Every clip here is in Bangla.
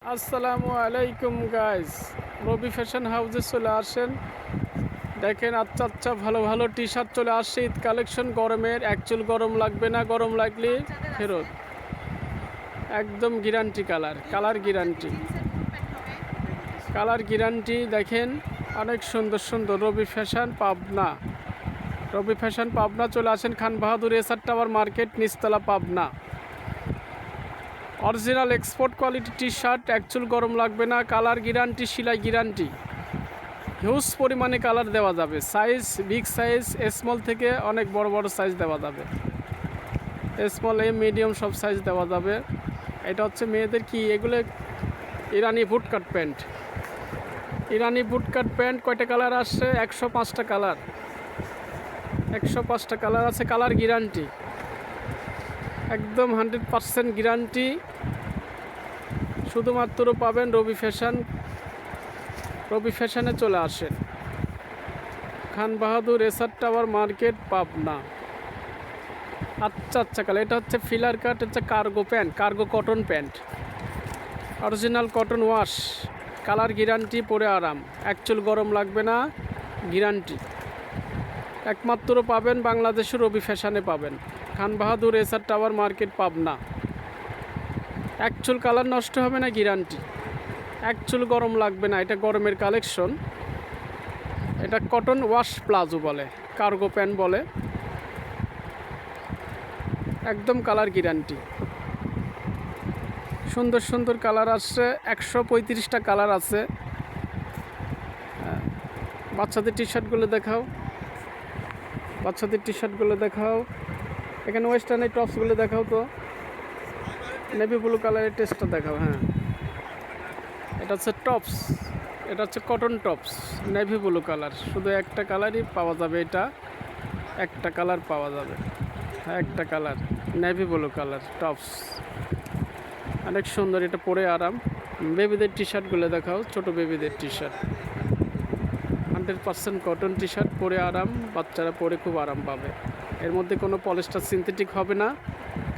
আসসালামু আলাইকুম গাইস, রবি ফ্যাশন হাউসে চলে আসেন। দেখেন আচ্ছা আচ্ছা ভালো ভালো টি শার্ট চলে আসছে। ঈদ কালেকশন গরমের, অ্যাকচুয়াল গরম লাগবে না, গরম লাগলে ফেরত। একদম guarantee, colour guarantee, colour guarantee. দেখেন অনেক সুন্দর সুন্দর রবি ফ্যাশন পাবনা, রবি ফ্যাশন পাবনা চলে আসেন। Khan Bahadur SR tower market, নিচতলা, Pabna. Original export quality T shirt, actual গরম লাগবে না, কালার গ্যারান্টি, সেলাই গ্যারান্টি। হিউজ পরিমাণে কালার দেওয়া যাবে, সাইজ বিগ সাইজ, স্মল থেকে অনেক বড় বড় সাইজ দেওয়া যাবে, স্মল এ মিডিয়াম সব সাইজ দেওয়া যাবে। এটা হচ্ছে মেয়েদের কি, এগুলো ইরানি বুটকাট প্যান্ট, ইরানি বুটকাট প্যান্ট। কয়টা কালার আসছে? 105টা কালার, 105টা কালার আছে। কালার গ্যারান্টি একদম 100% গ্যারান্টি। শুধুমাত্র পাবেন রবি ফ্যাশন, রবি ফ্যাশনে চলে আসেন। Khan Bahadur SR tower market, Pabna. আচ্ছা আচ্ছা কালার, এটা হচ্ছে ফিলার কাট, হচ্ছে cargo pant, cargo cotton pant, original cotton wash, colour guarantee, পরে আরাম, অ্যাকচুয়াল গরম লাগবে না, গ্যারান্টি। একমাত্র পাবেন বাংলাদেশের রবি ফ্যাশনে পাবেন, Khan Bahadur SR tower market, Pabna. Actual colour নষ্ট হবে না, গ্যারান্টি। অ্যাকচুয়াল গরম লাগবে না, এটা গরমের কালেকশন। এটা কটন ওয়াশ প্লাজো বলে, কার্গো প্যান্ট বলে, একদম কালার গ্যারান্টি। সুন্দর সুন্দর কালার আসছে, 135টা কালার আছে। বাচ্চাদের টি শার্টগুলো দেখাও, বাচ্চাদের টি শার্টগুলো দেখাও। এখানে ওয়েস্টার্নের টপসগুলো দেখাও তো, নেভি ব্লু কালারের টেস্টটা দেখাও। হ্যাঁ, এটা হচ্ছে টপস, এটা হচ্ছে cotton tops, navy blue colour. শুধু একটা কালারই পাওয়া যাবে, এটা একটা কালার পাওয়া যাবে, হ্যাঁ একটা colour, navy blue colour tops, অনেক সুন্দর। এটা পরে আরাম। বেবিদের টি শার্টগুলো দেখাও, ছোট বেবিদের T shirt, 100% cotton T shirt, পরে আরাম, বাচ্চারা পরে খুব আরাম পাবে। এর মধ্যে কোনো পলিস্টার সিনথেটিক হবে না,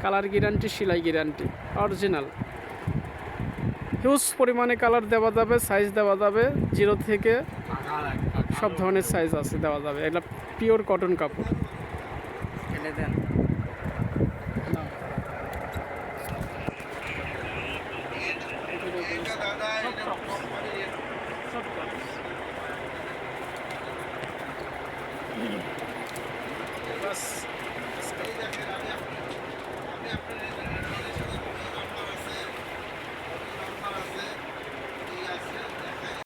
কালার গ্যারান্টি, সেলাই গ্যারান্টি, অরিজিনাল। হিউজ পরিমাণে কালার দেওয়া যাবে, সাইজ দেওয়া যাবে, 0 থেকে সব ধরনের সাইজ আছে, দেওয়া যাবে। এটা পিওর কটন কাপড়।